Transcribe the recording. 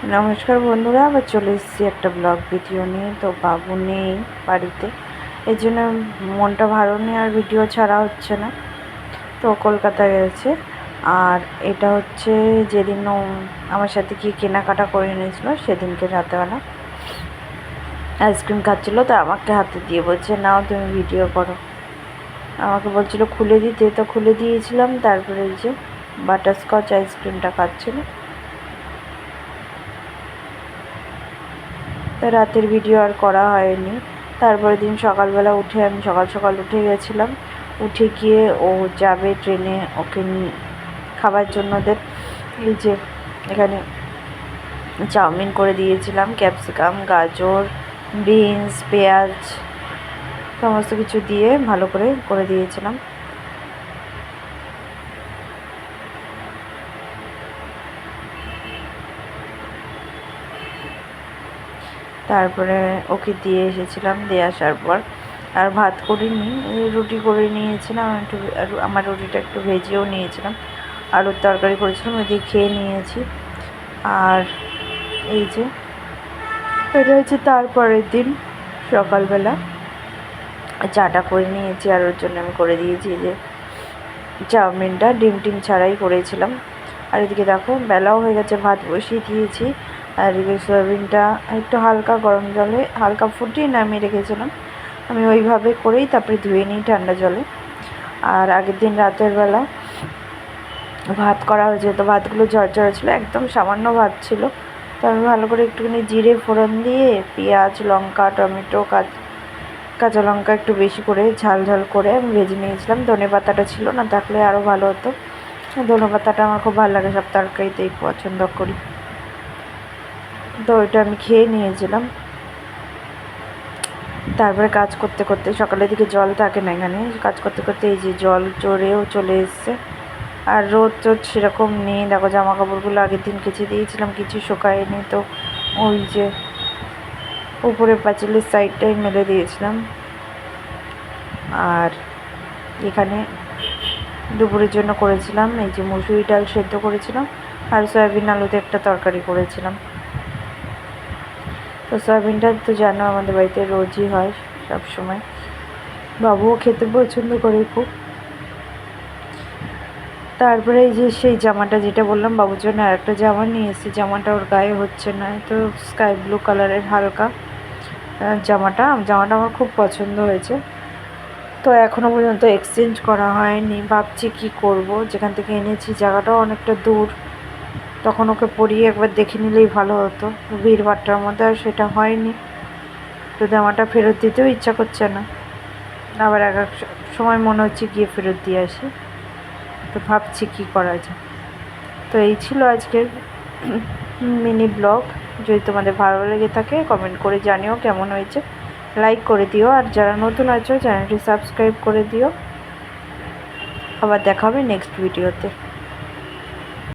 নমস্কার বন্ধুরা, আবার চলে এসেছি একটা ব্লগ ভিডিও নিয়ে। তো বাবু নেই বাড়িতে, এই জন্য মনটা ভালো নেই আর ভিডিও ছাড়া হচ্ছে না। তো কলকাতায় গেছে। আর এটা হচ্ছে যেদিন ও আমার সাথে কি কেনাকাটা করে এনেছিল, সেদিনকে রাতেবেলা আইসক্রিম খাচ্ছিলো। তো আমাকে হাতে দিয়ে বলছে, নাও তুমি ভিডিও করো। আমাকে বলছিল খুলে দিতে, তো খুলে দিয়েছিলাম। তারপরে এই যে বাটারস্কচ আইসক্রিমটা খাচ্ছিল। তো রাতের ভিডিও আর করা হয়নি। তারপরের দিন সকালবেলা উঠে আমি সকাল সকাল উঠে গেছিলাম। উঠে গিয়ে ও যাবে ট্রেনে, ওকে খাবার জন্য ওদের এই যে এখানে চাউমিন করে দিয়েছিলাম, ক্যাপসিকাম, গাজর, বিনস, পেঁয়াজ সমস্ত কিছু দিয়ে ভালো করে করে দিয়েছিলাম। তারপরে ওকে দিয়ে এসেছিলাম। দিয়ে আসার পর আর ভাত করিনি, রুটি করে নিয়েছিলাম একটু। আর আমার রুটিটা একটু ভেজেও নিয়েছিলাম, আলুর তরকারি করেছিলাম, ওইদিকে খেয়ে নিয়েছি। আর এই যে এটা হচ্ছে তারপরের দিন সকালবেলা চাটা করে নিয়েছি। আর ওর জন্য আমি করে দিয়েছি যে চাউমিনটা ডিম টিম ছাড়াই করেছিলাম। আর এদিকে দেখো বেলাও হয়ে গেছে, ভাত বসিয়ে দিয়েছি। আর এদিকে সয়াবিনটা একটু হালকা গরম জলে হালকা ফুটিয়ে নামিয়ে রেখেছিলাম। আমি ওইভাবে করেই তারপরে ধুয়ে নিই ঠান্ডা জলে। আর আগের দিন রাতের বেলা ভাত করা হয়েছে, তো ভাতগুলো ঝরঝরে ছিল, একদম সামান্য ভাত ছিল। তো আমি ভালো করে একটুখানি জিরে ফোড়ন দিয়ে পেঁয়াজ, লঙ্কা, টমেটো, কাঁচা লঙ্কা একটু বেশি করে ঝাল ঝাল করে আমি ভেজে নিয়েছিলাম। ধনে পাতাটা ছিল না, থাকলে আরও ভালো হতো। ধনে পাতাটা আমার খুব ভালো লাগে, সব তরকারিতেই পছন্দ করি। তো ওইটা আমি খেয়ে নিয়েছিলাম। তারপরে কাজ করতে করতে, সকালের দিকে জল থাকে না এখানে, কাজ করতে করতে এই যে জল চড়েও চলে এসছে। আর রোদ টোদ সেরকম নেই। দেখো জামা কাপড়গুলো আগের দিন কেচে দিয়েছিলাম, কিছু শুকায়নি। তো ওই যে উপরে পাঁচিলের সাইডটাই মেলে দিয়েছিলাম। আর এখানে দুপুরের জন্য করেছিলাম এই যে মুসুরি ডাল সেদ্ধ করেছিলাম, আর সয়াবিন আলুতে একটা তরকারি করেছিলাম। তো সয়াবিনটা তো জানো আমাদের বাড়িতে রোজই হয়, সব সময়। বাবুও খেতে পছন্দ করে খুব। তারপরে এই যে সেই জামাটা যেটা বললাম বাবুর জন্য আর একটা জামা নিয়ে এসেছি, জামাটা ওর গায়ে হচ্ছে না। তো স্কাই ব্লু কালারের হালকা জামাটা আমার খুব পছন্দ হয়েছে। তো এখনও পর্যন্ত এক্সচেঞ্জ করা হয়নি, ভাবছি কি করব। যেখান থেকে এনেছি জায়গাটাও অনেকটা দূর, তখন ওকে পরিয়ে একবার দেখে নিলেই ভালো হতো। ভিড়ভাট্টার মধ্যে আর সেটা হয়নি। তো জামাটা ফেরত দিতেও ইচ্ছা করছে না, আবার এক এক সময় মনে হচ্ছে গিয়ে ফেরত দিয়ে আসি। তো ভাবছি কি করা যায়। তো এই ছিল আজকের মিনি ব্লগ। যদি তোমাদের ভালো লেগে থাকে কমেন্ট করে জানিও কেমন হয়েছে, লাইক করে দিও। আর যারা নতুন আছো চ্যানেলটি সাবস্ক্রাইব করে দিও। আবার দেখা হবে নেক্সট ভিডিওতে।